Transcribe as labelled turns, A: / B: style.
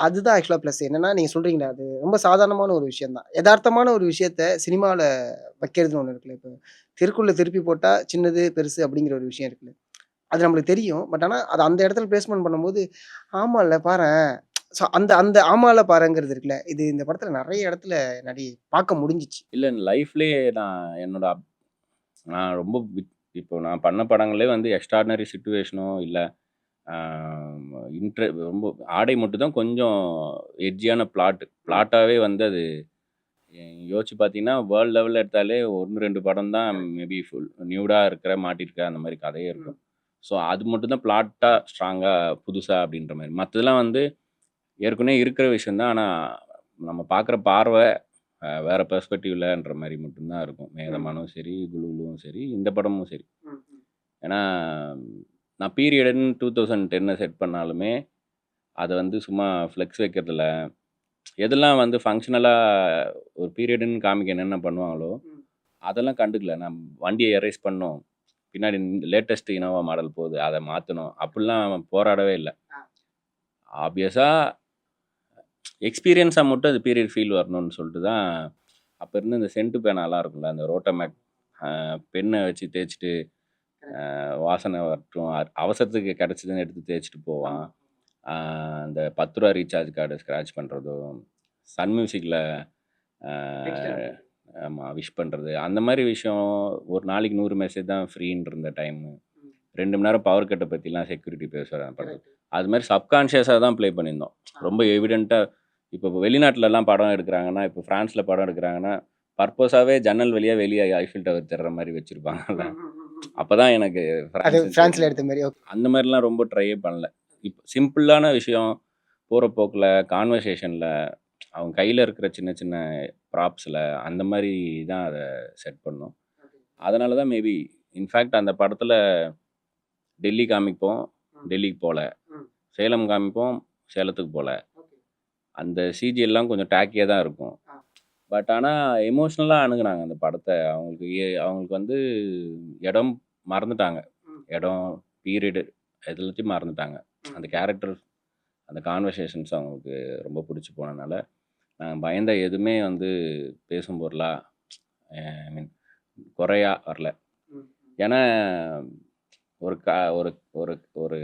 A: அதுதான் ஆக்சுவலா ப்ளஸ். என்னன்னா, நீங்க சொல்றீங்களே, அது ரொம்ப சாதாரணமான ஒரு விஷயம் தான். எதார்த்தமான ஒரு விஷயத்த சினிமால வைக்கிறதுன்னு ஒண்ணு இருக்குல்ல. இப்போ திருக்குறள திருப்பி போட்டா, சின்னது, பெருசு அப்படிங்கிற ஒரு விஷயம் இருக்குல்ல. அது நம்மளுக்கு தெரியும். பட் ஆனா, அத அந்த இடத்துல பிளேஸ்மென்ட் பண்ணும்போது, ஆமால்ல பாரேன். அந்த அந்த ஆமால்ல பாரேங்கிறது இருக்குல்ல, இது இந்த படத்துல நெறைய இடத்துல பார்க்க முடிஞ்சுச்சு.
B: இல்ல லைஃப்லயே நான் என்னோட நான் ரொம்ப இப்போ நான் பண்ண படங்களே வந்து எக்ஸ்ட்ரார்டினரி சிச்சுவேஷனோ இல்ல ஆ ரொம்ப ஆடை மட்டும் தான் கொஞ்சம் எட்ஜியான பிளாட்டாவே வந்து அது யோசிச்சு பார்த்தீங்கன்னா, வேர்ல்ட் லெவல்ல எடுத்தாலே 1, 2 படம் தான் மேபி ஃபுல் நியூடா இருக்கிற, மாட்டியிருக்க அந்த மாரி கதையே இருக்கும். ஸோ அது மட்டும் தான் பிளாட்டா ஸ்ட்ராங்கா புதுசா அப்படின்ற மாரி. மத்ததெல்லாம் வந்து ஏற்கனவே இருக்கிற விஷயம் தான். ஆனா நம்ம பார்க்குற பார்வை வேற பெர்ஸ்பெக்டிவ்லன்ற மாரி மட்டும் தான் இருக்கும். மேகதமானும் சரி, குளுவும் சரி, இந்த படமும் சரி. ஏன்னா, நான் பீரியடுன்னு 2010 செட் பண்ணாலுமே, அத வந்து சும்மா ஃப்ளெக்ஸ் வைக்கிறதுல, எதெல்லாம் வந்து ஃபங்ஷனலா ஒரு பீரியடுன்னு காமிக்க என்னென்ன பண்ணுவாங்களோ, அதெல்லாம் கண்டுக்கல. நான் வண்டிய எரேஸ் பண்ணணும். பின்னாடி லேட்டஸ்ட் இனோவா மாடல் போகுது. அத மாத்தணும். அப்படிலாம் போராடவே இல்ல. ஆப்வியஸா எக்ஸ்பீரியன்ஸா மட்டும் அது பீரியட் ஃபீல் வரணும்னு சொல்லிட்டு தான், அப்ப இருந்த இந்த சென்ட் பேனாலாம் இருக்கும்ல, அந்த ரோட்டோமேக் பெண்ண வச்சு தேய்ச்சுட்டு வாசனை வரட்டும். அவசரத்துக்கு கிடைச்சதுன்னு எடுத்து தேய்ச்சுட்டு போவான். ஆ அந்த ரூ. 10 ரீசார்ஜ் கார்டு ஸ்க்ராட்ச் பண்றதும், சன் மியூசிக்ல ஆ ஆமா விஷ் பண்றது. அந்த மாரி விஷயம் ஒரு நாளைக்கு 100 மெசேஜ் தான் ஃப்ரீன்னு இருந்த டைமு. 2 மணி நேரம் பவர் கட்ட பத்திலாம் செக்யூரிட்டி பேசுவாரு அந்த படத்துல. அது மாரி சப்கான்ஷியஸா தான் ப்ளே பண்ணியிருந்தோம். ரொம்ப எவிடென்ட்டா இப்போ வெளிநாட்டுலலாம் படம் எடுக்குறாங்கன்னா, இப்போ ஃப்ரான்ஸ்ல படம் எடுக்குறாங்கன்னா, பர்ப்பஸாவே ஜன்னல் வழியா வெளிய ஐஃபில் டவர் தெர்ற மாரி வச்சிருப்பாங்கல்ல. அப்பதான் எனக்கு
A: அது
B: ஃப்ரான்ஸ்ன்னு
A: பிரான்ஸ்ல
B: தெரியும்.
A: எடுத்த மாரி. ஓகே.
B: அந்த மாரிலாம் ரொம்ப ட்ரையே பண்ணல. சிம்பிளான விஷயம், போற போக்குல, கான்வர்சேஷன்ல, அவங்க கையில இருக்கிற சின்ன சின்ன ப்ராப்ஸ்ல, அந்த மாரி தான் அத செட் பண்ணோம். அதனால தான் மேபி இன்ஃபாக்ட் அந்த படத்துல டெல்லி காமிப்போம், டெல்லிக்கு போல. சேலம் காமிப்போம், சேலத்துக்கு போல. அந்த சிஜி எல்லாம் கொஞ்சம் டேக்கியா தான் இருக்கும். பட் ஆனா எமோஷனலா அணுகுனாங்க அந்த படத்த. அவங்களுக்கு வந்து இடம் மறந்துட்டாங்க. இடம், பீரியடு எல்லாத்தையும் மறந்துட்டாங்க. அந்த கேரக்டர், அந்த கான்வர்சேஷன்ஸ் அவங்களுக்கு ரொம்ப புடிச்சு போனனால, நான் பயந்த எதுவுமே வந்து பேசும் பொருளா, ஐ மீன் குறையா வரல. ஏன்னா, ஒரு க ஒரு ஒரு ஒரு